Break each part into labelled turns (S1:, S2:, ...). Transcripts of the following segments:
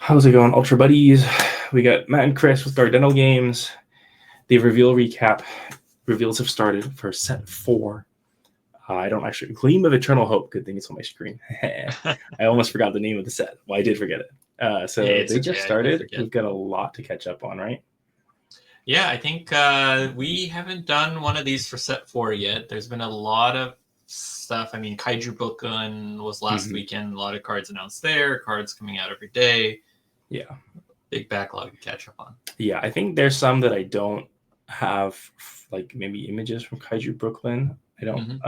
S1: How's it going, Ultra Buddies? We got Matt and Chris with Gardenal Games. The reveal recap. Reveals have started for set 4. I don't actually... Gleam of Eternal Hope. Good thing it's on my screen. I almost forgot the name of the set. Well, I did forget it. So
S2: Hey,
S1: they just
S2: okay.
S1: started. We've got a lot to catch up on, right?
S2: Yeah, I think we haven't done one of these for set 4 yet. There's been a lot of stuff. I mean, Kaiju Bookun was last weekend. A lot of cards announced there. Cards coming out every day.
S1: Yeah.
S2: Big backlog to catch up on.
S1: Yeah, I think there's some that I don't have, like maybe images from Kaiju Brooklyn. I don't.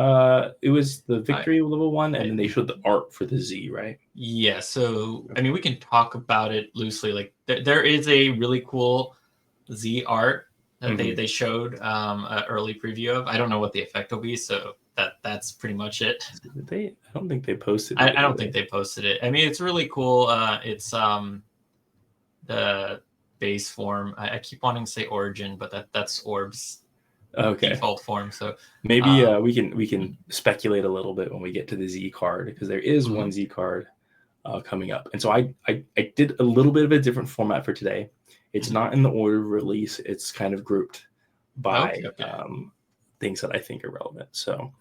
S1: It was the Victory level 1, and then they showed the art for the Z, right?
S2: Yeah, so, I mean, we can talk about it loosely. Like, there is a really cool Z art that they showed an early preview of. I don't know what the effect will be, so that's pretty much it.
S1: I don't think they posted
S2: it. I don't think they posted it. I mean, it's really cool. It's the base form. I keep wanting to say Origin, but that's Orb's default form. So
S1: maybe we can speculate a little bit when we get to the Z card, because there is one Z card coming up. And so I did a little bit of a different format for today. It's not in the order of release. It's kind of grouped by things that I think are relevant. So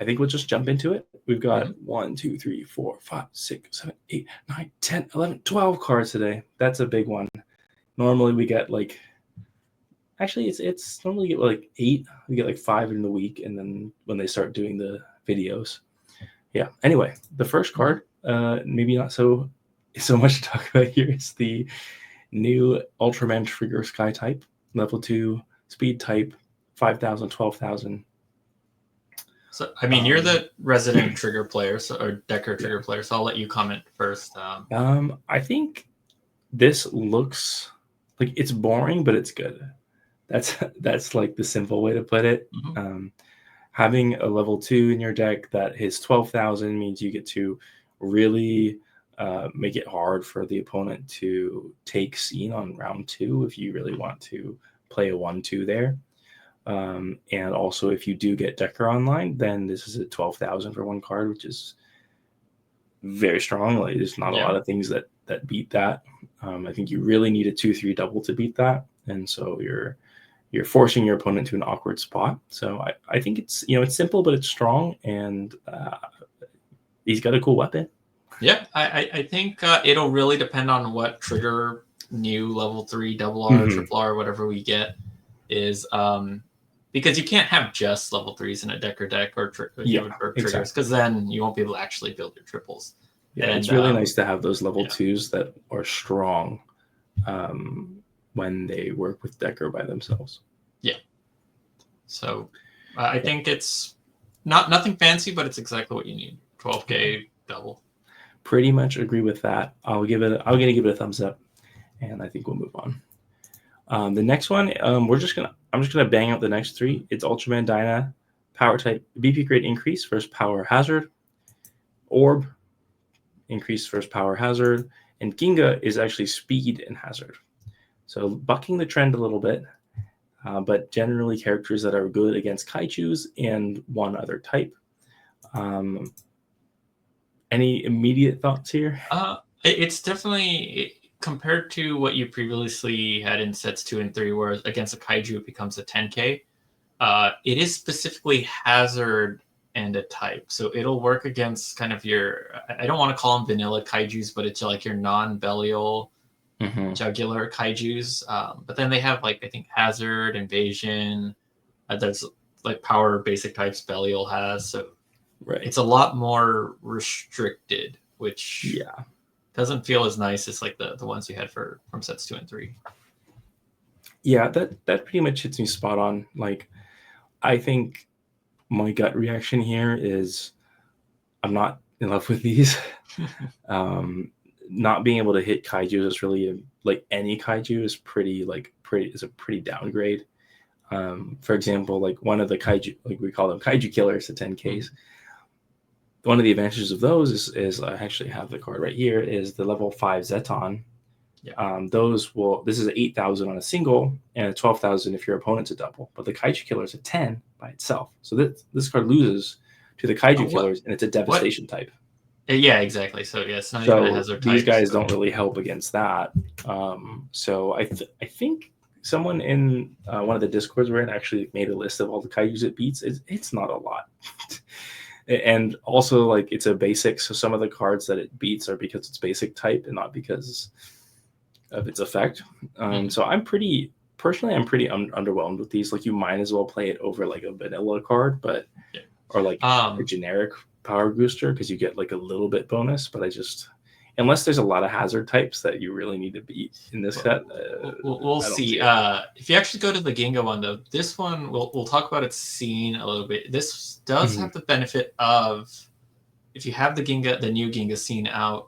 S1: I think we'll just jump into it. We've got 1, 2, 3, 4, 5, 6, 7, 8, 9, 10, 11, 12 cards today. That's a big one. Normally we get like, actually it's normally get like 8. We get like 5 in the week, and then when they start doing the videos. Yeah. Anyway, the first card, maybe not so much to talk about here, is the new Ultraman Trigger Sky type, level 2 speed type, 5,000, 12,000.
S2: So, I mean, you're the resident Trigger player, or Decker Trigger player, so I'll let you comment first.
S1: I think this looks like it's boring, but it's good. That's like the simple way to put it. Having a level 2 in your deck that is 12,000 means you get to really make it hard for the opponent to take scene on round 2 if you really want to play a 1-2 there. And also, if you do get Decker online, then this is at 12,000 for one card, which is very strong. Like, there's not a lot of things that beat that. I think you really need a 2/3 double to beat that, and so you're forcing your opponent to an awkward spot. So I think it's simple, but it's strong, and he's got a cool weapon.
S2: Yeah, I think it'll really depend on what trigger new level 3 double R, triple R, whatever we get is. Because you can't have just level 3s in a Decker deck or triggers, because then you won't be able to actually build your triples.
S1: Yeah, and it's really nice to have those level 2s that are strong when they work with Decker by themselves.
S2: Yeah. So I think it's nothing fancy, but it's exactly what you need. 12K double.
S1: Pretty much agree with that. I'm gonna give it a thumbs up, and I think we'll move on. The next one, I'm just gonna bang out the next 3. It's Ultraman Dyna, power type, BP grade increase, first power hazard. Orb, increase first power hazard, and Ginga is actually speed and hazard. So bucking the trend a little bit, but generally characters that are good against Kaijus and one other type. Any immediate thoughts here?
S2: It's definitely, compared to what you previously had in sets 2 and 3, where against a Kaiju it becomes a 10K. It is specifically hazard and a type, so it'll work against kind of your, I don't want to call them vanilla Kaijus, but it's like your non-Belial jugular Kaijus. But then they have, like, I think hazard, invasion. There's like power basic types Belial has, so it's a lot more restricted, which doesn't feel as nice as like the ones you had from sets 2 and 3.
S1: Yeah, that pretty much hits me spot on. Like, I think my gut reaction here is I'm not in love with these. Not being able to hit Kaiju is really like any Kaiju is a pretty downgrade. For example, like one of the Kaiju, like we call them Kaiju killers at 10Ks. One of the advantages of those is I actually have the card right here, is the level 5 Zeton. This is 8,000 on a single and 12,000 if your opponent's a double, but the Kaiju killer is a 10 by itself. So this card loses to the Kaiju killers, and it's a devastation type.
S2: Yeah, exactly. So yeah, it's not even a
S1: So
S2: hazard
S1: these
S2: type.
S1: guys
S2: So.
S1: don't really help against that. So I think someone in one of the discords we're in actually made a list of all the kaijus it beats. It's not a lot. And also, like, it's a basic, so some of the cards that it beats are because it's basic type and not because of its effect. So I'm pretty underwhelmed with these. Like, you might as well play it over like a vanilla card, but
S2: Yeah.
S1: or like a generic power booster, because you get like a little bit bonus. But I just, unless there's a lot of hazard types that you really need to beat in this set,
S2: we'll
S1: I don't
S2: see. If you actually go to the Ginga one, though, this one we'll talk about its scene a little bit. This does have the benefit of, if you have the new Ginga scene out,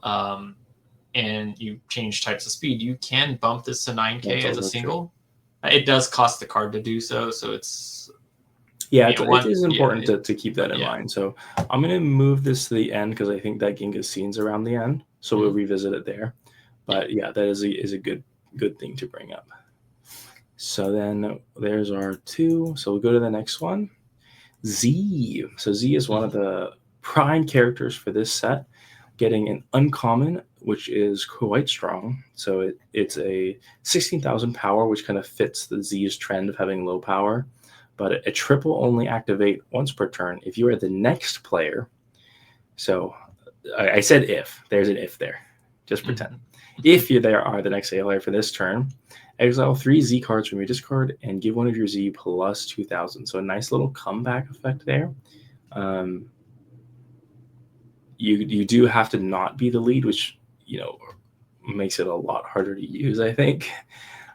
S2: and you change types of speed, you can bump this to 9K as a single. It does cost the card to do so, so it's
S1: it is important to keep that in mind. So I'm going to move this to the end because I think that Ginga scene's around the end, so we'll revisit it there. But yeah, that is a good thing to bring up. So then there's our 2. So we'll go to the next one. Z. So Z is one of the prime characters for this set, getting an uncommon, which is quite strong. So it's a 16,000 power, which kind of fits the Z's trend of having low power. But a triple only activate once per turn if you are the next player. So I said if. There's an if there. Just pretend. If you are the next player for this turn, exile 3 Z cards from your discard and give one of your Z plus 2,000. So a nice little comeback effect there. You do have to not be the lead, which, makes it a lot harder to use, I think.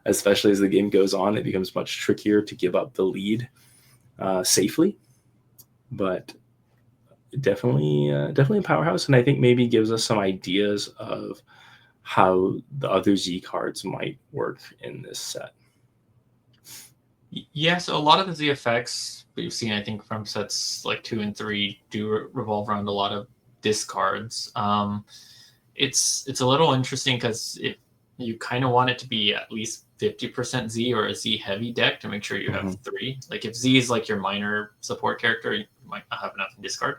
S1: Especially as the game goes on, it becomes much trickier to give up the lead safely. But definitely a powerhouse, and I think maybe gives us some ideas of how the other Z cards might work in this set.
S2: Yeah, so a lot of the Z effects we've seen, I think, from sets like 2 and 3 do revolve around a lot of discards. It's a little interesting because you kind of want it to be at least 50% Z or a Z heavy deck to make sure you have 3. Like, if Z is like your minor support character, you might not have enough in discard.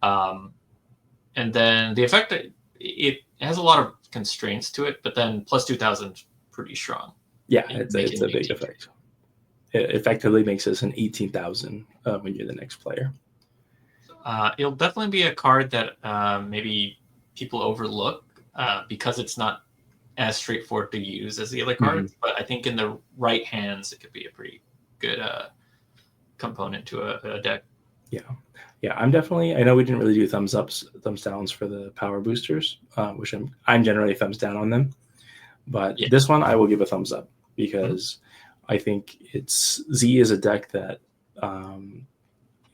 S2: And then the effect, it has a lot of constraints to it, but then plus 2,000 is pretty strong.
S1: Yeah, it's a big effect. It effectively makes us an 18,000 when you're the next player.
S2: It'll definitely be a card that maybe people overlook because it's not as straightforward to use as the other cards. But I think in the right hands, it could be a pretty good component to a deck.
S1: Yeah, I'm definitely. I know we didn't really do thumbs ups, thumbs downs for the power boosters, which I'm generally thumbs down on them. But this one I will give a thumbs up because I think Z is a deck that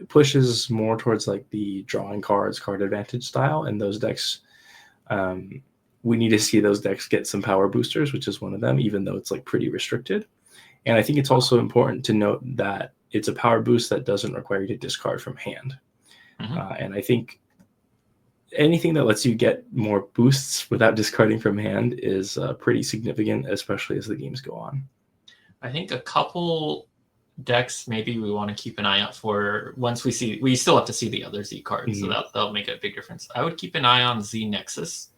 S1: pushes more towards like the drawing cards, card advantage style, and those decks. We need to see those decks get some power boosters, which is one of them, even though it's like pretty restricted. And I think it's also important to note that it's a power boost that doesn't require you to discard from hand. And I think anything that lets you get more boosts without discarding from hand is pretty significant, especially as the games go on.
S2: I think a couple decks maybe we want to keep an eye out for once we still have to see the other Z cards, so that'll make a big difference. I would keep an eye on Z Nexus.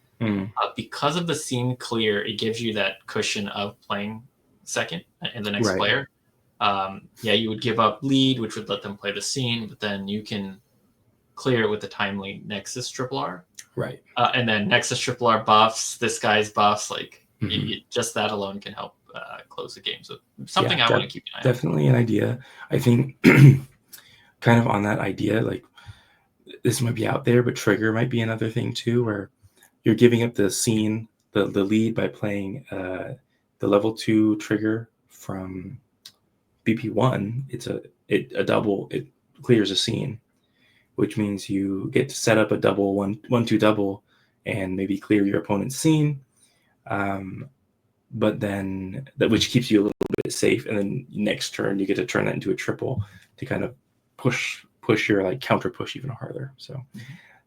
S2: Because of the scene clear, it gives you that cushion of playing second in the next player. You would give up lead, which would let them play the scene, but then you can clear it with the timely Nexus RRR.
S1: Right.
S2: And then Nexus RRR buffs, this guy's buffs, like just that alone can help close the game. So something I want to keep an eye on.
S1: Definitely an idea. I think kind of on that idea, like this might be out there, but trigger might be another thing too, where you're giving up the scene, the lead by playing the level 2 trigger from BP1. It's a double. It clears a scene, which means you get to set up a double 1-2 double and maybe clear your opponent's scene. But then which keeps you a little bit safe, and then next turn you get to turn that into a triple to kind of push your like counter push even harder. So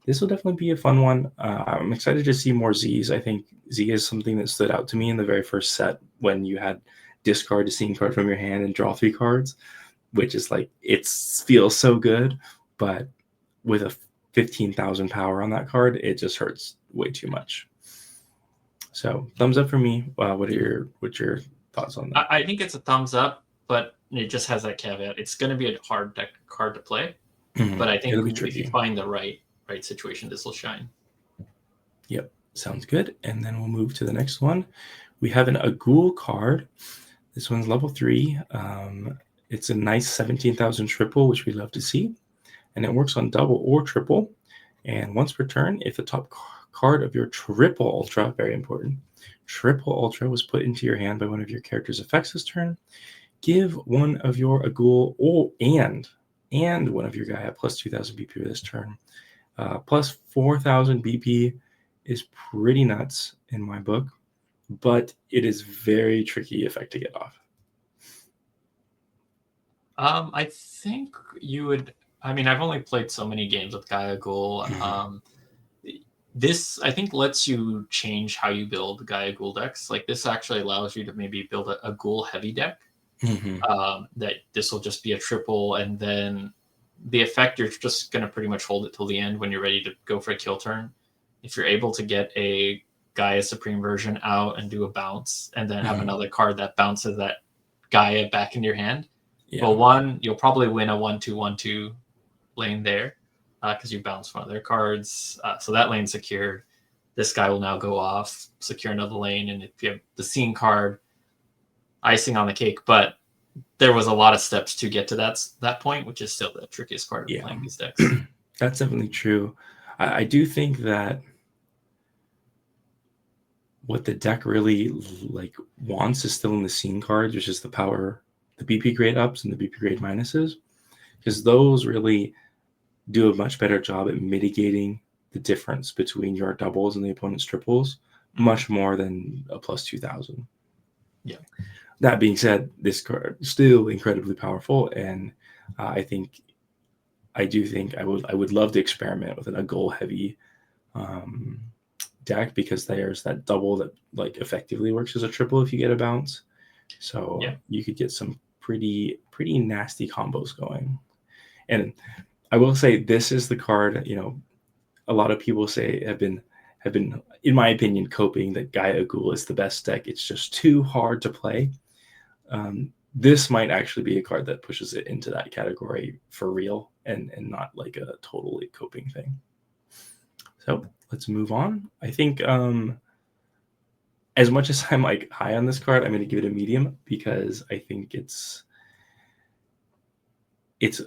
S1: this will definitely be a fun one. I'm excited to see more Zs. I think Z is something that stood out to me in the very first set when you had discard a scene card from your hand and draw 3 cards, which is like, it feels so good. But with 15,000 power on that card, it just hurts way too much. So thumbs up for me. What's your thoughts on that?
S2: I think it's a thumbs up, but it just has that caveat. It's going to be a hard deck card to play, but I think
S1: It'll be
S2: if
S1: tricky.
S2: you find the right situation, this will shine.
S1: Yep, sounds good. And then we'll move to the next one. We have an Agul card. This one's level 3. It's a nice 17,000 triple, which we love to see. And it works on double or triple. And once per turn, if the top card of your triple ultra, very important, triple ultra was put into your hand by one of your character's effects this turn, give one of your Agul and one of your Gaia plus 2,000 BP this turn. Plus 4,000 BP is pretty nuts in my book, but it is very tricky effect to get off.
S2: I think you would. I mean, I've only played so many games with Gaia Ghoul. This, I think, lets you change how you build Gaia Ghoul decks. Like, this actually allows you to maybe build a Ghoul heavy deck. That this will just be a triple, and then the effect, you're just going to pretty much hold it till the end when you're ready to go for a kill turn. If you're able to get a Gaia Supreme version out and do a bounce, and then have another card that bounces that Gaia back into your hand, well, you'll probably win a 1-2-1-2 lane there because you bounce one of their cards. So that lane's secured. This guy will now go off, secure another lane, and if you have the scene card, icing on the cake. But there was a lot of steps to get to that point, which is still the trickiest part of playing these decks.
S1: That's definitely true. I do think that what the deck really wants is still in the scene cards, which is the power, the BP grade ups and the BP grade minuses, because those really do a much better job at mitigating the difference between your doubles and the opponent's triples, much more than a plus 2,000.
S2: Yeah.
S1: That being said, this card is still incredibly powerful, and I do think I would love to experiment with a goal heavy deck, because there's that double that effectively works as a triple if you get a bounce. So you could get some pretty nasty combos going. And I will say, this is the card, a lot of people say have been, in my opinion, coping that Gaia Ghoul is the best deck. It's just too hard to play. This might actually be a card that pushes it into that category for real, and not like a totally coping thing. So let's move on. I think as much as I'm high on this card, I'm going to give it a medium, because I think it's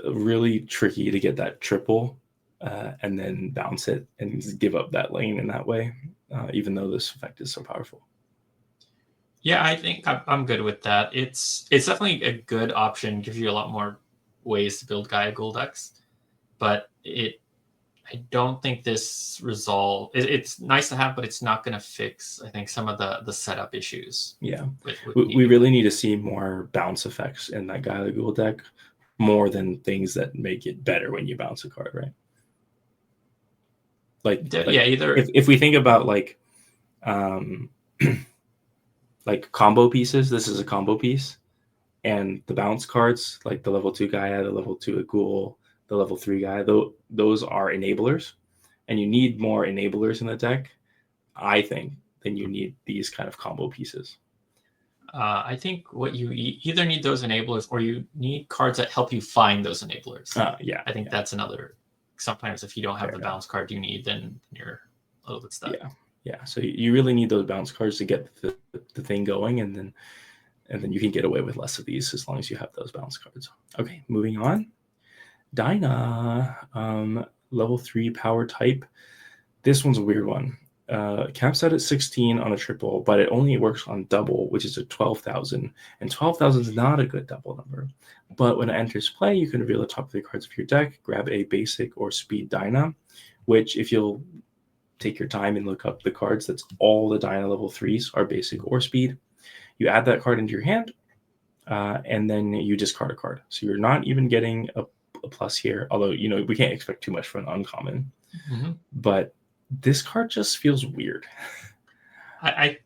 S1: really tricky to get that triple and then bounce it and give up that lane in that way, even though this effect is so powerful.
S2: Yeah, I think I'm good with that. It's definitely a good option. Gives you a lot more ways to build Gaia Ghoul decks, but I don't think this resolve. It's nice to have, but it's not going to fix, I think, some of the setup issues.
S1: Yeah, we really need to see more bounce effects in that Gaia Ghoul deck, more than things that make it better when you bounce a card, right? Either if we think about combo pieces, this is a combo piece, and the bounce cards, like the level 2 Gaia, the level 2 Ghoul, the level 3 Gaia, those are enablers, and you need more enablers in the deck, I think, than you need these kind of combo pieces.
S2: I think what you either need those enablers, or you need cards that help you find those enablers. I think that's another. Sometimes if you don't have the bounce card you need, then you're a little bit stuck.
S1: Yeah. So you really need those bounce cards to get the thing going, and then you can get away with less of these as long as you have those bounce cards. Okay, moving on. Dyna, level 3 power type. This one's a weird one. Caps out at 16 on a triple, but it only works on double, which is a 12,000. And 12,000 is not a good double number. But when it enters play, you can reveal the top 3 cards of your deck, grab a basic or speed Dyna, which, if you'll take your time and look up the cards, that's all the Dyna level 3s are basic or speed. You add that card into your hand, and then you discard a card. So you're not even getting a plus here, although we can't expect too much from an uncommon. But this card just feels weird.
S2: I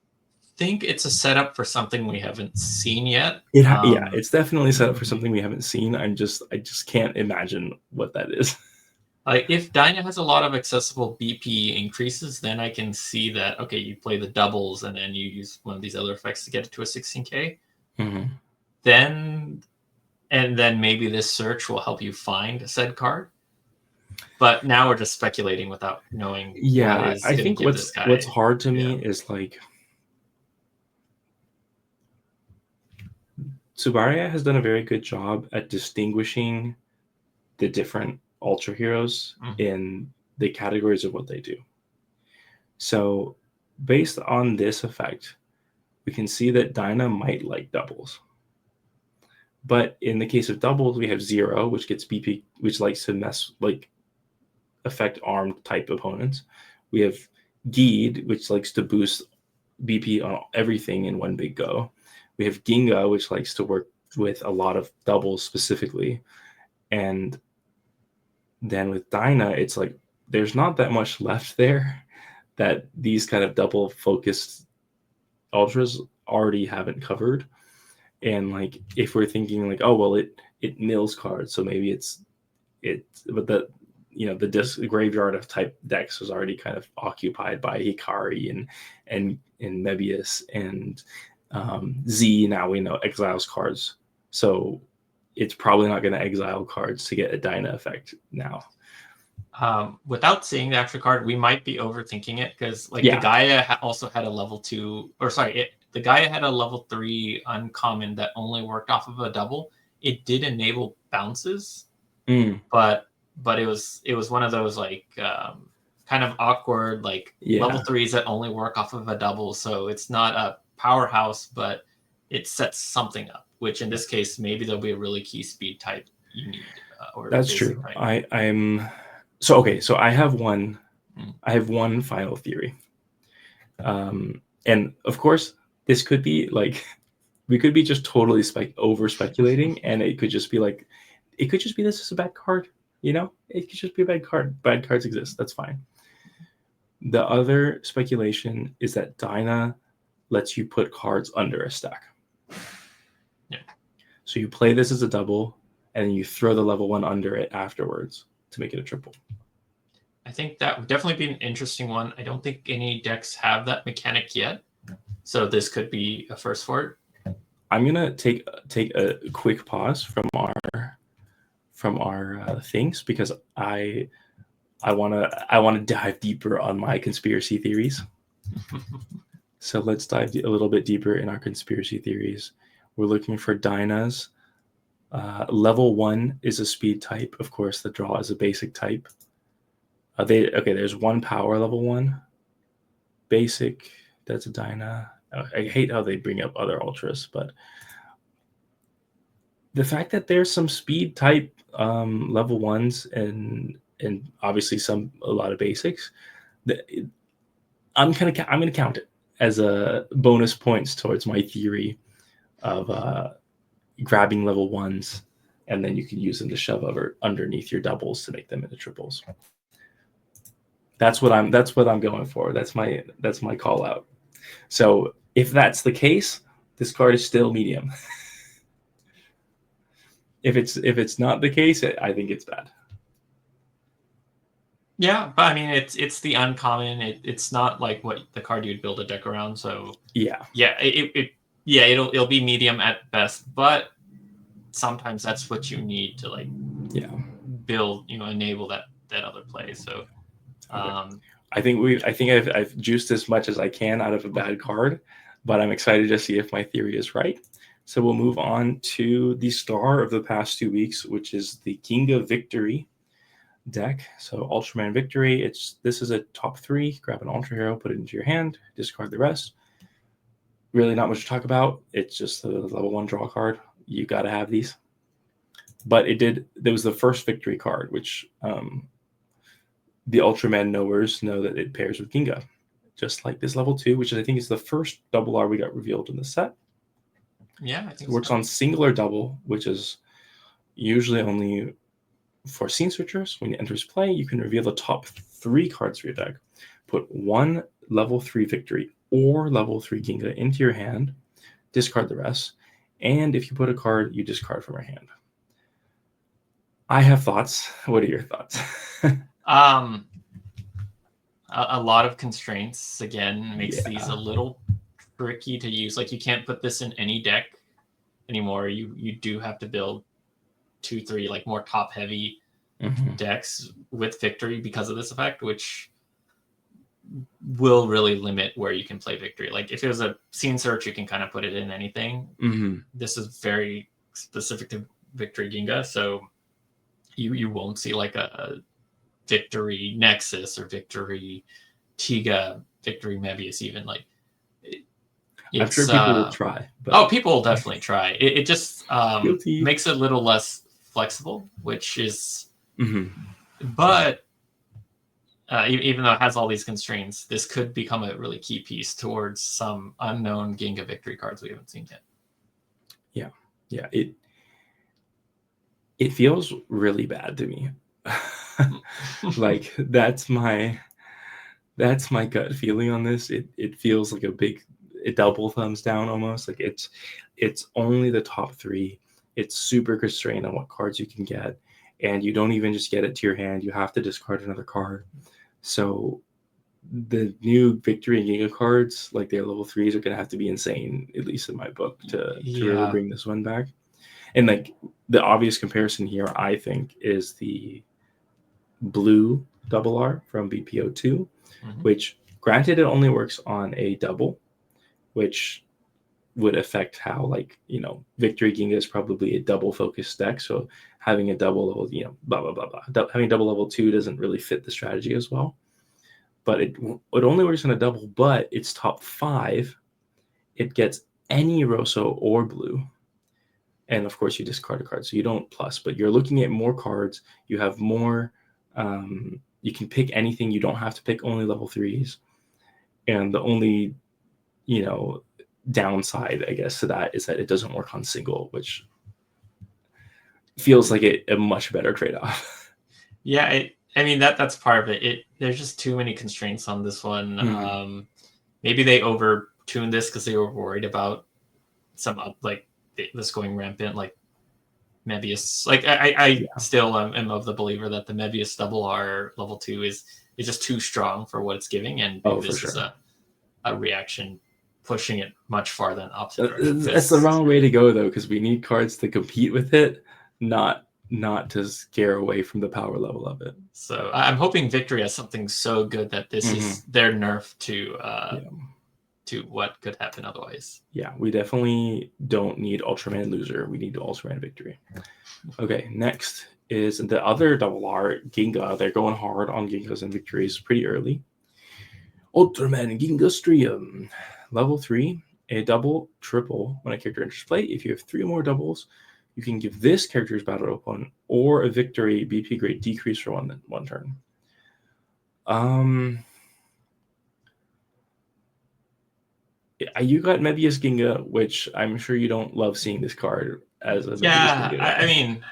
S2: think it's a setup for something we haven't seen yet.
S1: It's definitely set up for something we haven't seen. I just can't imagine what that is.
S2: Like if Dyna has a lot of accessible BP increases, then I can see that, okay, you play the doubles and then you use one of these other effects to get it to a 16K.
S1: Mm-hmm.
S2: Then maybe this search will help you find said card. But now we're just speculating without knowing what is
S1: I
S2: going to
S1: think
S2: give this guy.
S1: what's hard to me is like Tsubaria has done a very good job at distinguishing the different ultra heroes in the categories of what they do. So based on this effect, we can see that Dyna might like doubles. But in the case of doubles, we have Zero, which gets BP, which likes to affect armed type opponents. We have Geed, which likes to boost BP on everything in one big go. We have Ginga, which likes to work with a lot of doubles specifically. And then with Dyna, it's like there's not that much left there that these kind of double focused ultras already haven't covered. And like if we're thinking like, oh well, it mills cards, so maybe but the graveyard of type decks was already kind of occupied by Hikari and Mebius and Z. Now we know exiles cards, so it's probably not going to exile cards to get a Dyna effect now.
S2: Without seeing the actual card, we might be overthinking it because the Gaia also had a level 2, or sorry, the Gaia had a level 3 uncommon that only worked off of a double. It did enable bounces, but it was one of those kind of awkward level 3s that only work off of a double. So it's not a powerhouse, but it sets something up. Which in this case, maybe there'll be a really key speed type you need.
S1: That's true. I'm. So okay, so I have one final theory. And of course, this could be we could be just totally over speculating, and it could just be this is a bad card, it could just be a bad card. Bad cards exist, that's fine. The other speculation is that Dyna lets you put cards under a stack.
S2: Yeah.
S1: So you play this as a double, and then you throw the level 1 under it afterwards to make it a triple.
S2: I think that would definitely be an interesting one. I don't think any decks have that mechanic yet, so this could be a first for it.
S1: I'm gonna take a quick pause from our things because I want to dive deeper on my conspiracy theories. So let's dive a little bit deeper in our conspiracy theories. We're looking for Dynas. Level 1 is a speed type. Of course, the draw is a basic type. There's one power level 1. Basic, that's a Dyna. I hate how they bring up other ultras, but the fact that there's some speed type level 1s and obviously a lot of basics, I'm gonna count it as a bonus points towards my theory of grabbing level 1s, and then you can use them to shove underneath your doubles to make them into triples. That's what I'm going for. That's my call out. So if that's the case, this card is still medium. If it's not the case, I think it's bad.
S2: Yeah, but I mean it's the uncommon. It's not like what the card you'd build a deck around. So it'll be medium at best, but sometimes that's what you need to build, enable that other play. So
S1: I think I've juiced as much as I can out of a bad card, but I'm excited to see if my theory is right. So we'll move on to the star of the past 2 weeks, which is the Ginga Victory deck. So Ultraman Victory, this is a top 3. Grab an Ultra Hero, put it into your hand, discard the rest. Really not much to talk about. It's just a level 1 draw card. You got to have these. But there was the first Victory card, which the Ultraman knowers know that it pairs with Ginga. Just like this level 2, which I think is the first double R we got revealed in the set.
S2: Yeah, I think
S1: it works on single or double, which is usually only for scene switchers. When it enters play, you can reveal the top 3 cards for your deck. Put 1 level 3 Victory or level 3 Ginga into your hand, discard the rest, and if you put a card, you discard from your hand. I have thoughts. What are your thoughts?
S2: Um, a lot of constraints again makes these a
S1: Yeah.
S2: little tricky to use. Like you can't put this in any deck anymore. You do have to build 2, 3 like more top heavy
S1: Mhm.
S2: decks with victory because of this effect, which will really limit where you can play victory. Like if it was a scene search, you can kind of put it in anything.
S1: Mhm.
S2: This is very specific to victory Ginga, so you won't see like a victory Nexus or victory Tiga, victory Mebius even. Like
S1: I'm sure
S2: it's
S1: people will try,
S2: oh,
S1: but
S2: people will definitely try. It just
S1: guilty.
S2: makes it a little less flexible, which is,
S1: Mhm.
S2: but even though it has all these constraints, this could become a really key piece towards some unknown Ginga victory cards we haven't seen yet.
S1: Yeah. Yeah. It feels really bad to me. Like that's my gut feeling on this. It feels like a double thumbs down almost. Like it's only the top three. It's super constrained on what cards you can get, and you don't even just get it to your hand. You have to discard another card. So the new victory and Giga cards, like their level threes, are gonna have to be insane, at least in my book, to really
S2: Yeah.
S1: bring this one back. And like the obvious comparison here, I think, is the blue double R from BP02,
S2: Mm-hmm.
S1: which granted it only works on a double, which would affect how Victory Ginga is probably a double focused deck. So having a double level, blah blah blah blah. Having double level 2 doesn't really fit the strategy as well. But it only works on a double, but it's top 5. It gets any Rosso or blue. And of course you discard a card, so you don't plus, but you're looking at more cards. You have more. You can pick anything. You don't have to pick only level 3s. And the only, downside, I guess, to that is that it doesn't work on single, which feels like a much better trade-off.
S2: Yeah, I mean that's part of it. There's just too many constraints on this one.
S1: Mm-hmm.
S2: Maybe they over tuned this because they were worried about some like this going rampant, like Mebius. Like I
S1: Yeah.
S2: still am of the believer that the Mebius double R level 2 is just too strong for what it's giving, and
S1: Oh, for
S2: this is
S1: sure.
S2: a reaction pushing it much farther in the opposite direction.
S1: That's the wrong way to go, though, because we need cards to compete with it, not to scare away from the power level of it.
S2: So I'm hoping Victory has something so good that this is their nerf to what could happen otherwise.
S1: Yeah, we definitely don't need Ultraman Loser. We need Ultraman Victory. Okay, next is the other double R, Ginga. They're going hard on Gingas and Victories pretty early. Ultraman Gingastrium. Level 3, a double, triple. When a character enters play, if you have 3 or more doubles, you can give this character's battle opponent or a victory BP grade decrease for one turn. You got Mebius Ginga, which I'm sure you don't love seeing this card as a Mebius
S2: Yeah,
S1: Ginga.
S2: I mean,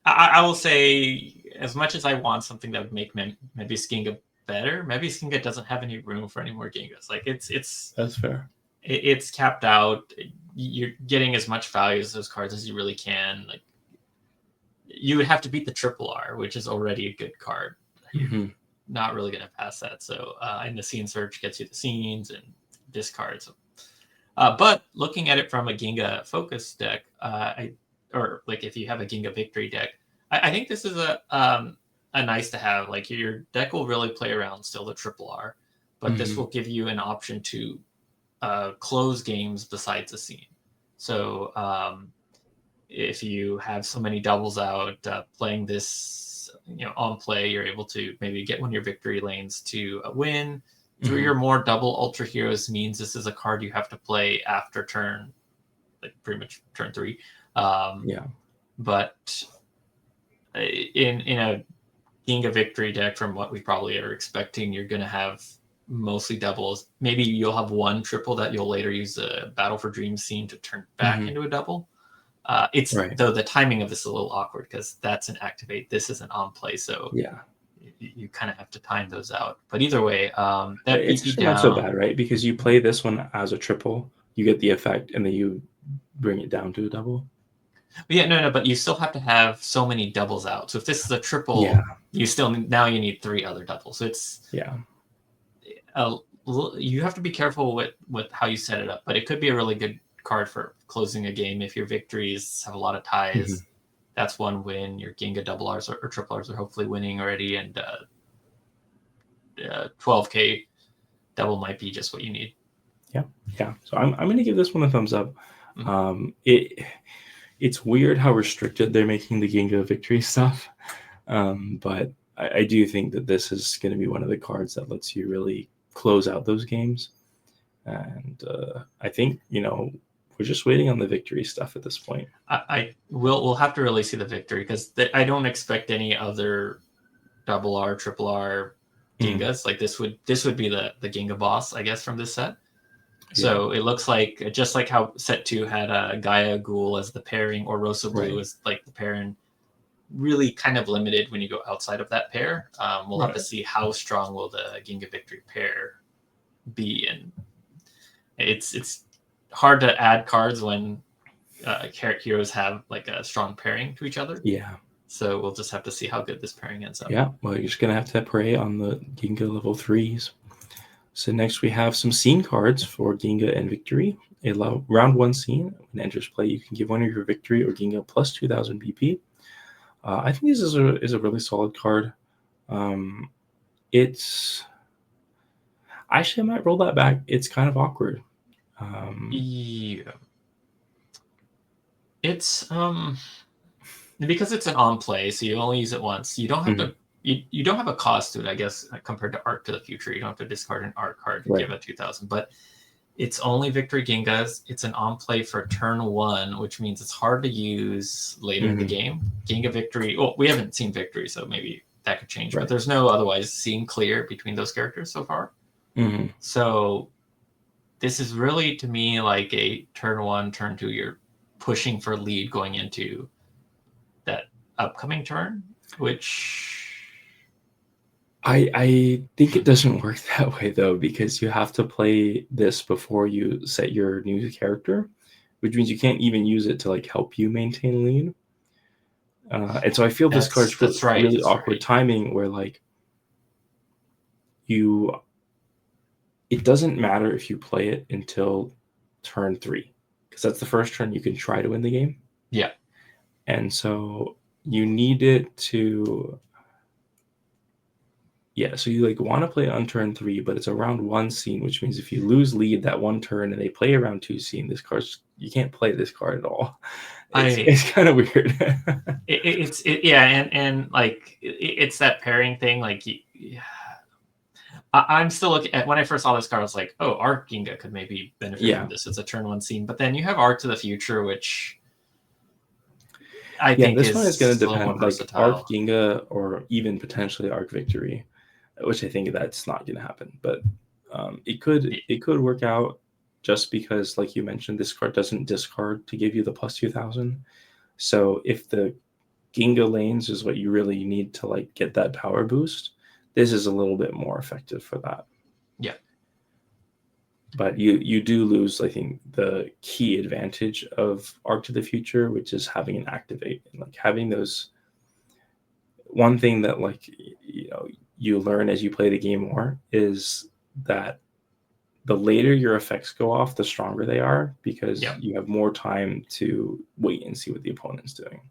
S2: I will say, as much as I want something that would make Mebius Ginga better, Mebius Ginga doesn't have any room for any more Gingas. Like
S1: That's fair.
S2: It's capped out. You're getting as much value as those cards as you really can. Like you would have to beat the triple R, which is already a good card. You're not really going to pass that. So, and the scene search gets you the scenes and discards. But looking at it from a Ginga focus deck, or like if you have a Ginga victory deck, I think this is a nice to have. Like your deck will really play around still the triple R, but this will give you an option to close games besides a scene. So if you have so many doubles out, playing this, on play, you're able to maybe get one of your victory lanes to win. 3 or more double Ultra Heroes means this is a card you have to play after turn, like pretty much turn 3.
S1: Yeah.
S2: But in a Ginga victory deck, from what we probably are expecting, you're going to have mostly doubles. Maybe you'll have one triple that you'll later use a Battle for Dreams scene to turn back into a double. It's right. Though the timing of this is a little awkward because that's an activate. This isn't on play, so
S1: yeah,
S2: you kind of have to time those out. But either way, that
S1: it's
S2: BP down,
S1: not so bad, right? Because you play this one as a triple, you get the effect, and then you bring it down to a double.
S2: Yeah, no, but you still have to have so many doubles out. So if this is a triple,
S1: Yeah.
S2: you still now you need 3 other doubles. So it's you have to be careful with how you set it up. But it could be a really good card for closing a game if your victories have a lot of ties. That's one win. Your Ginga double Rs or triple Rs are hopefully winning already, and 12K double might be just what you need.
S1: Yeah. So I'm going to give this one a thumbs up. It's weird how restricted they're making the Ginga victory stuff, but I do think that this is going to be one of the cards that lets you really close out those games. And I think, we're just waiting on the victory stuff at this point.
S2: We'll have to really see the victory, because I don't expect any other double R, triple R Gingas. Like this would be the Ginga boss, I guess, from this set. So it looks like, just like how set 2 had Gaia Ghoul as the pairing, or Rosa Blue as like the pairing, really kind of limited when you go outside of that pair. We'll have to see how strong will the Ginga Victory pair be, and it's hard to add cards when heroes have like a strong pairing to each other.
S1: Yeah.
S2: So we'll just have to see how good this pairing ends up.
S1: Yeah, well, you're just going to have to pray on the Ginga level 3s. So next we have some scene cards for Ginga and Victory. Round 1 scene, when it enters play, you can give one of your Victory or Ginga plus 2,000 BP. I think this is a really solid card. It's... Actually, I might roll that back. It's kind of awkward.
S2: Yeah. It's because it's an on play, so you only use it once. You don't have to. You don't have a cost to it, I guess, compared to Art to the Future. You don't have to discard an art card to give a 2,000. But it's only Victory Gingas. It's an on play for turn 1, which means it's hard to use later in the game. Ginga Victory. Well, we haven't seen Victory, so maybe that could change. But there's no otherwise seen clear between those characters so far. So this is really, to me, like a turn 1, turn 2. You're pushing for lead going into that upcoming turn, which
S1: I think it doesn't work that way, though, because you have to play this before you set your new character, which means you can't even use it to like help you maintain lead. And so I feel this card's really awkward timing, where like it doesn't matter if you play it until turn 3, because that's the first turn you can try to win the game.
S2: Yeah.
S1: And so you need it to... Yeah, so you like want to play on turn 3, but it's a round 1 scene, which means if you lose lead that one turn and they play a round 2 scene, this card's... You can't play this card at all. It's kind of weird.
S2: And like it's that pairing thing. Like, I'm still looking at, when I first saw this card, I was like, oh, Art Ginga could maybe benefit from this. It's a turn 1 scene, but then you have Art to the Future, which I think
S1: this one is going to depend, like Arc Ginga or even potentially Arc Victory, which I think that's not going to happen. But it could work out, just because, like you mentioned, this card doesn't discard to give you the plus 2,000. So if the Ginga lanes is what you really need to like get that power boost, this is a little bit more effective for that.
S2: Yeah.
S1: But you do lose, I think, the key advantage of Arc to the Future, which is having an activate, and like having those... One thing that like you learn as you play the game more is that the later your effects go off, the stronger they are, because you have more time to wait and see what the opponent's doing.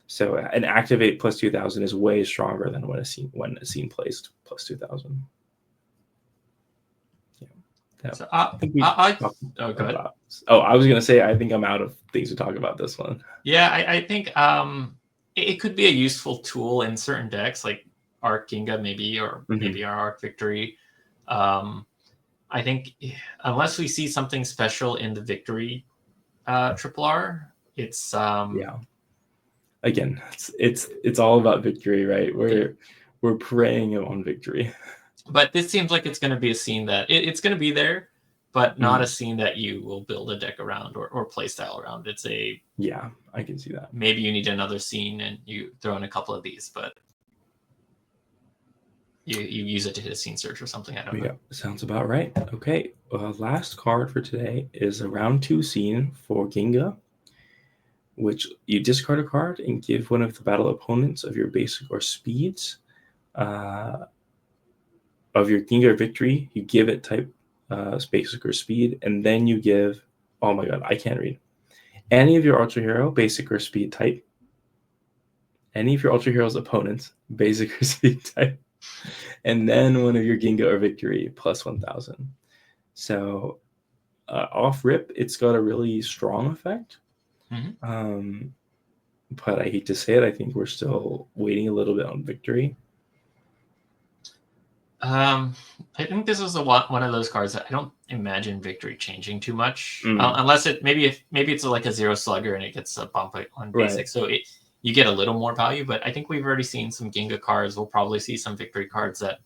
S1: So an activate plus 2,000 is way stronger than when a scene plays plus 2,000. Yeah.
S2: So
S1: I think we
S2: go ahead.
S1: I was gonna say I think I'm out of things to talk about this one.
S2: Yeah, I think it could be a useful tool in certain decks, like Arc Ginga maybe, or maybe our Arc Victory. I think unless we see something special in the Victory triple R, it's
S1: Again, it's all about Victory, right? We're preying on Victory.
S2: But this seems like it's going to be a scene that it's going to be there, but not a scene that you will build a deck around or play style around. It's a...
S1: Yeah, I can see that.
S2: Maybe you need another scene and you throw in a couple of these, but you use it to hit a scene search or something. I don't know.
S1: Sounds about right. Okay, last card for today is a round 2 scene for Ginga. which you discard a card and give one of the battle opponents of your basic or speeds of your Ginga victory. You give it type basic or speed, and then you give, oh my god, I can't read. Any of your Ultra Hero, basic or speed type, any of your Ultra Hero's opponents, basic or speed type, and then one of your Ginga or victory plus 1,000. So off rip, it's got a really strong effect. But I hate to say it, I think we're still waiting a little bit on victory.
S2: I think this is one of those cards that I don't imagine victory changing too much, unless maybe it's like a zero slugger and it gets a bump on basic, right. So you get a little more value. But I think we've already seen some Ginga cards. We'll probably see some victory cards that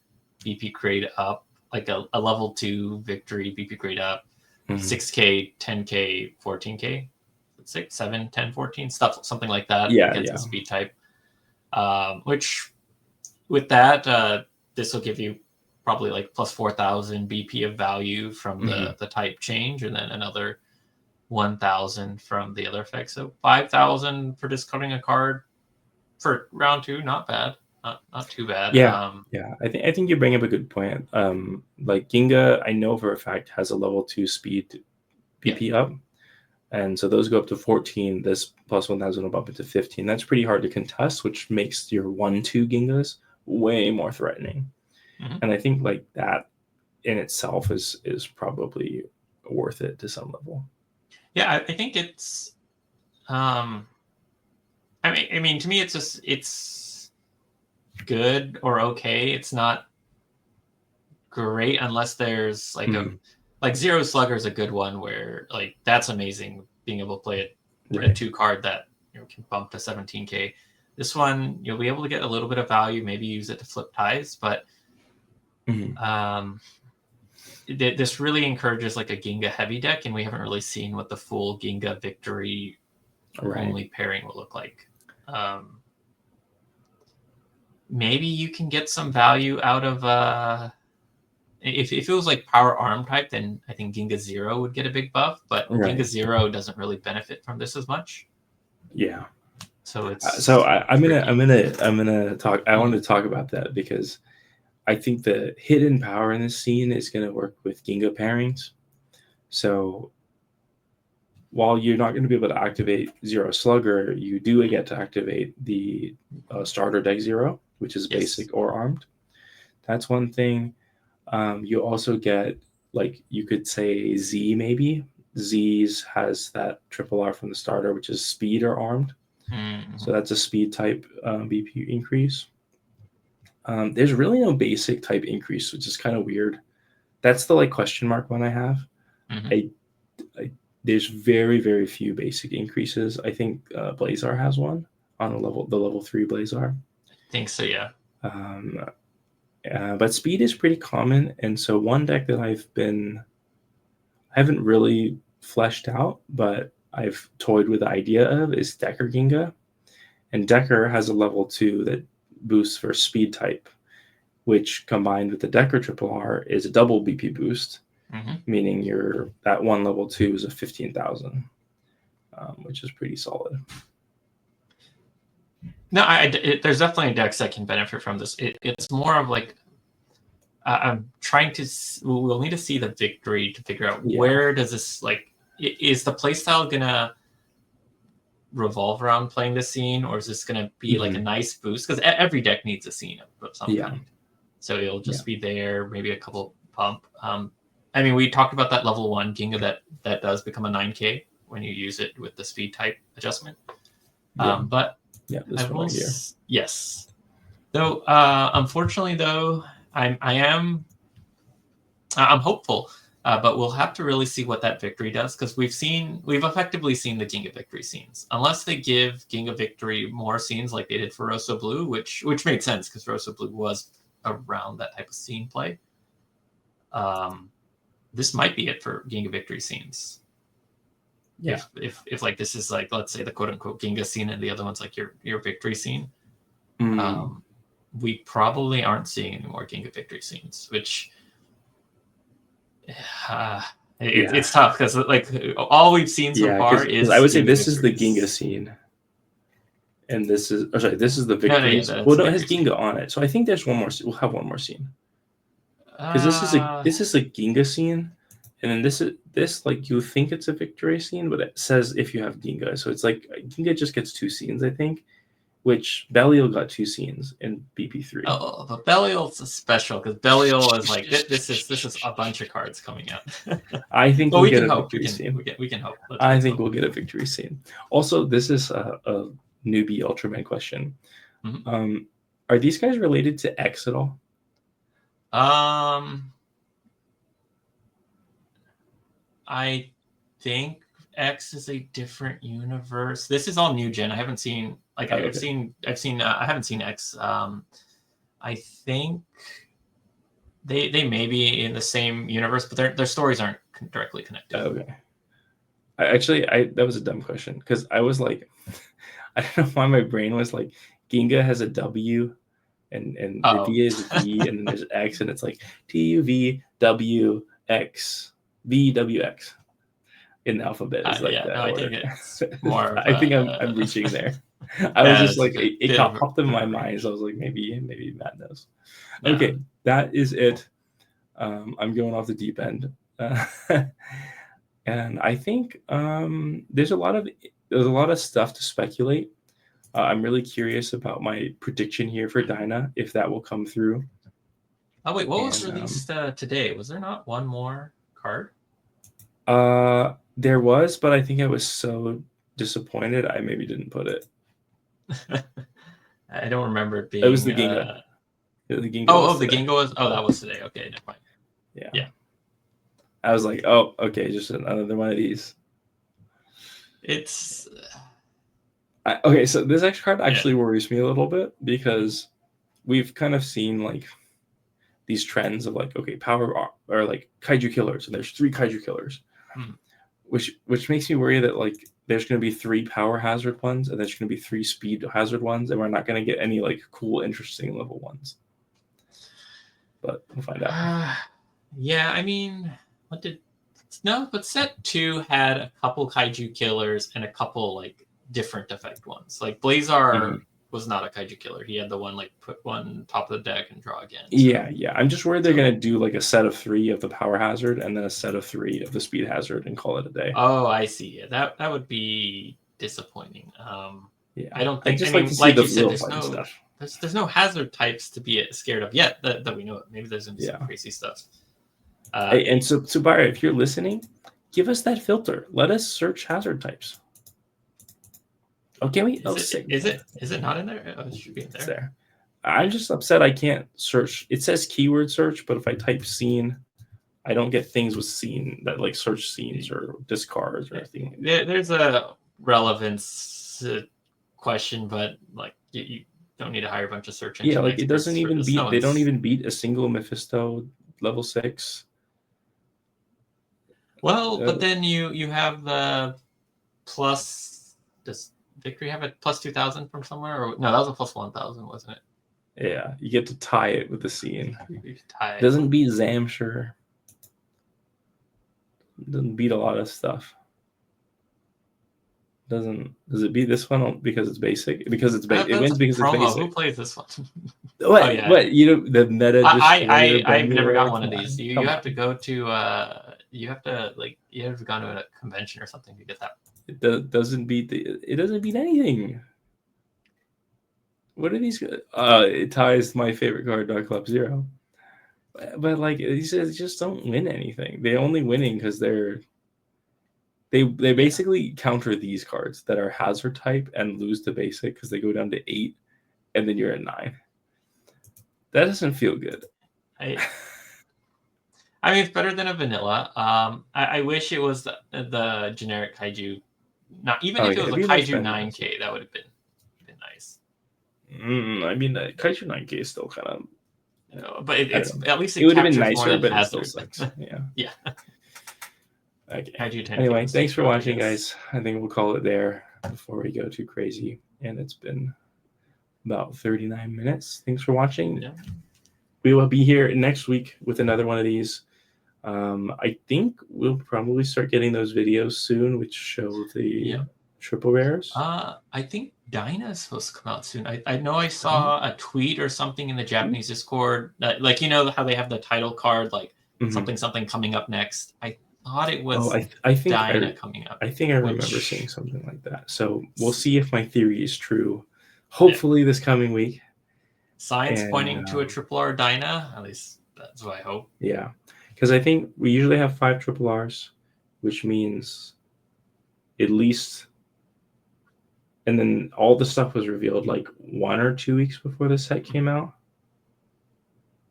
S2: BP grade up, like a level 2 victory BP grade up, 6K, 10K, 14K, 6, 7, 10, 14 stuff, something like that. Against the speed type. Which with that. This will give you probably like plus 4,000 BP of value from the type change, and then another 1,000 from the other effects. So 5,000 for discarding a card for round 2. Not bad. Not too bad.
S1: Yeah. I think you bring up a good point. Like Ginga, I know for a fact has a level 2 speed BP up. And so those go up to 14. This plus 1,000 will bump into 15. That's pretty hard to contest, which makes your 1-2 Gingas way more threatening. And I think like that in itself is probably worth it to some level.
S2: Yeah, I think it's I mean to me it's good or okay. It's not great unless there's like like Zero Slugger is a good one where like that's amazing being able to play a 2 card that can bump to 17K. This one, you'll be able to get a little bit of value, maybe use it to flip ties, but this really encourages like a Ginga heavy deck, and we haven't really seen what the full Ginga victory only pairing will look like. Maybe you can get some value out of if it was like power arm type, then I think Ginga 0 would get a big buff, but Ginga 0 doesn't really benefit from this as much.
S1: Yeah.
S2: So it's
S1: I'm gonna talk. I want to talk about that because I think the hidden power in this scene is gonna work with Ginga pairings. So while you're not going to be able to activate Zero Slugger, you do get to activate the starter deck 0, which is basic or armed. That's one thing. You also get, like, you could say Z maybe. Z's has that triple R from the starter, which is speed or armed. So that's a speed type BP increase. There's really no basic type increase, which is kind of weird. That's the like question mark one I have. There's very, very few basic increases. I think Blazar has one on the level 3 Blazar.
S2: I think so, yeah.
S1: But speed is pretty common, and so one deck that I haven't really fleshed out, but I've toyed with the idea of is Decker Ginga. And Decker has a level 2 that boosts for speed type, which combined with the Decker Triple R is a double BP boost, meaning that one level 2 is a 15,000, which is pretty solid.
S2: No, there's definitely decks that can benefit from this. It's more of like I'm trying to. We'll need to see the victory to figure out where does this like. Is the playstyle gonna revolve around playing this scene, or is this gonna be like a nice boost? Because every deck needs a scene of some kind. So it'll just be there, maybe a couple pump. I mean, we talked about that level 1 Ginga that does become a 9K when you use it with the speed type adjustment. But
S1: this one right here.
S2: Yes. Though, unfortunately, though, I'm hopeful, but we'll have to really see what that victory does, because we've effectively seen the Ginga victory scenes. Unless they give Ginga victory more scenes like they did for Rosso Blue, which made sense because Rosso Blue was around that type of scene play. This might be it for Ginga victory scenes. Yeah. If like this is like, let's say the quote unquote Ginga scene and the other one's like your victory scene. We probably aren't seeing any more Ginga victory scenes, which It's tough because like all we've seen so far is.
S1: I would say this is the
S2: victories.
S1: Ginga scene, and this is this is the
S2: No,
S1: victory.
S2: yeah,
S1: Well, no, it has
S2: victory scene.
S1: Ginga on it, so I think there's one more. We'll have one more scene because
S2: Uh,
S1: this is a Ginga scene, and then this like you think it's a victory scene, but it says if you have Ginga, so it's like Ginga just gets 2 scenes, I think. Which Belial got 2 scenes in BP3.
S2: Oh, but Belial's special because Belial is like this is a bunch of cards coming out.
S1: I think
S2: But
S1: we'll
S2: we
S1: get
S2: can
S1: a
S2: hope.
S1: victory scene.
S2: We can hope.
S1: I
S2: Let's
S1: think
S2: hope.
S1: we'll get a victory scene. Also, this is a newbie Ultraman question.
S2: Mhm.
S1: Are these guys related to X at all?
S2: I think X is a different universe. This is all new gen. I haven't seen like
S1: Oh,
S2: I've seen I haven't seen X. I think they may be in the same universe, but their stories aren't directly connected.
S1: Okay. That was a dumb question because I was like, I don't know why my brain was like, Ginga has a W, and the D is V, and then there's X, and it's like TUV W X VWX in the alphabet is like that order.
S2: I think it's more.
S1: I think I'm reaching there. I was just like it popped in my mind, so I was like maybe Matt knows. Okay, that is it. I'm going off the deep end. And I think there's a lot of stuff to speculate. I'm really curious about my prediction here for Dyna, if that will come through.
S2: Oh wait, what was released today? Was there not one more card?
S1: There was, but I think I was so disappointed I maybe didn't put it.
S2: I don't remember it being.
S1: It was the Ginga.
S2: The Ginga was. Oh, that was today. Okay, never mind.
S1: Yeah. I was like, oh, okay, just another one of these.
S2: It's
S1: okay. So this X card actually worries me a little bit because we've kind of seen like these trends of like, okay, power or like kaiju killers, and there's 3 kaiju killers, which makes me worry that like there's going to be 3 power hazard ones, and there's going to be 3 speed hazard ones, and we're not going to get any like cool, interesting level ones. But we'll find out.
S2: Yeah, I mean, but set 2 had a couple kaiju killers and a couple like different effect ones. Like Blazar was not a kaiju killer. He had the one like put one top of the deck and draw again. So.
S1: Yeah. I'm just worried they're gonna do like a set of 3 of the power hazard and then a set of 3 of the speed hazard and call it a day.
S2: Oh, I see. Yeah, that would be disappointing.
S1: Yeah,
S2: I don't think.
S1: like to see like you said,
S2: there's no hazard types to be scared of yet that we know of. Maybe there's gonna be some crazy stuff.
S1: And so Tsubara, if you're listening, give us that filter. Let us search hazard types. Oh, can we?
S2: Is it not in there? Oh, it should be in there.
S1: It's there. I'm just upset I can't search. It says keyword search, but if I type scene, I don't get things with scene that like search scenes or discards or anything.
S2: There's a relevance question, but like you don't need to hire a bunch of search engine.
S1: Yeah, like it doesn't even beat. They don't even beat a single Mephisto level 6.
S2: Well, but then you have the plus. Does Victory have a plus 2,000 from somewhere? Or no, that was a plus 1,000, wasn't it?
S1: Yeah, you get to tie it with the scene.
S2: You tie it.
S1: Doesn't beat Zamshur. Doesn't beat a lot of stuff. Does it beat this one because it's basic? Because it's basic. It wins because it's basic.
S2: Who plays this one?
S1: What? What? You know the meta.
S2: I've never got one of these. You have to go to you have to go to a convention or something to get that.
S1: It doesn't beat anything. What are these? It ties my favorite card, Dark Club 0. But like these just don't win anything. They're only winning because they basically counter these cards that are hazard type and lose to basic because they go down to 8, and then you're at 9. That doesn't feel good.
S2: I mean, it's better than a vanilla. I wish it was the generic kaiju. Not even if it was a kaiju 9K, that would have been nice.
S1: I mean, kaiju 9K is still kind of.
S2: But it's at least
S1: it would have been nicer, but it still sucks. Yeah.
S2: Yeah.
S1: Okay. Anyway, thanks for watching, guys. I think we'll call it there before we go too crazy. And it's been about 39 minutes. Thanks for watching.
S2: Yeah.
S1: We will be here next week with another one of these. I think we'll probably start getting those videos soon, which show the triple rares.
S2: I think Dyna is supposed to come out soon. I know I saw a tweet or something in the Japanese Discord that, like, you know how they have the title card, like something coming up next. I thought it was
S1: I think
S2: Dyna coming up.
S1: I think I remember seeing something like that. So we'll see if my theory is true. Hopefully this coming week.
S2: Signs pointing to a triple R Dyna. At least that's what I hope.
S1: Yeah, because I think we usually have 5 triple Rs, which means at least. And then all the stuff was revealed like 1 or 2 weeks before the set came out.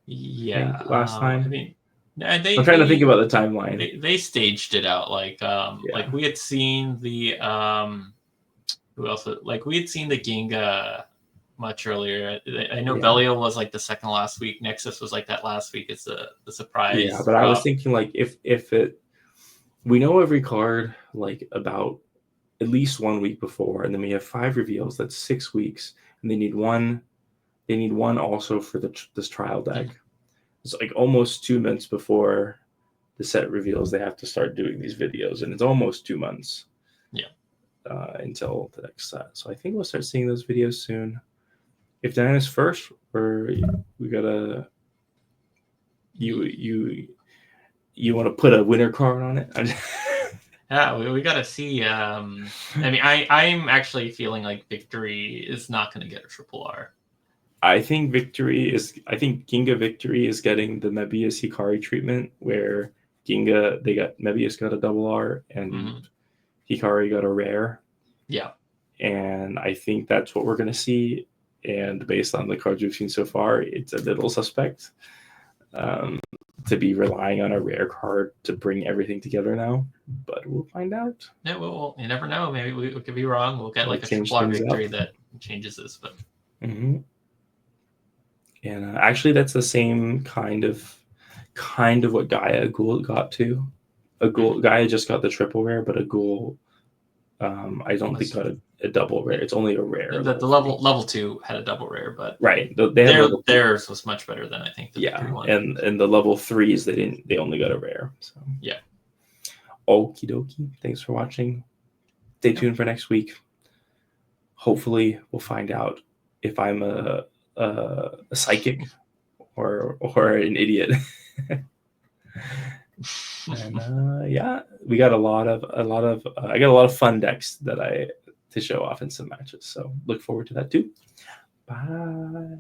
S2: Yeah,
S1: last time.
S2: I mean,
S1: I'm trying to think about the timeline.
S2: They staged it out like we had seen the who else? Like we had seen the Ginga much earlier. I know Belial was like the second last week. Nexus was like that last week. It's the surprise.
S1: Yeah, but I was thinking like if we know every card like about at least 1 week before, and then we have 5 reveals. That's 6 weeks, and they need one. They need one also for this trial deck. It's like almost 2 months before the set reveals. They have to start doing these videos, and it's almost 2 months. Until the next set. So I think we'll start seeing those videos soon. If Diana's first, or we gotta you want to put a winner card on it.
S2: Yeah, we got to see. I mean, I'm actually feeling like Victory is not going to get a triple R.
S1: I think Ginga Victory is getting the Mebius Hikari treatment, where Mebius got a double R and Hikari got a rare.
S2: Yeah.
S1: And I think that's what we're going to see. And based on the cards we've seen so far, it's a little suspect to be relying on a rare card to bring everything together now. But we'll find out.
S2: Yeah, well, you never know. Maybe we could be wrong. We'll get like a triple R Victory that changes this. But
S1: and actually, that's the same kind of what Gaia Ghoul got to. Gaia just got the triple rare, but a Ghoul, I don't think got a double rare. It's only a rare.
S2: The level 2 had a double rare, but theirs was much better than I think the Victory one.
S1: And the level 3s they only got a rare. So
S2: yeah.
S1: Okie dokie. Thanks for watching. Stay tuned for next week. Hopefully, we'll find out if I'm a psychic or an idiot. And we got a lot of I got a lot of fun decks to show off in some matches. So look forward to that too. Bye.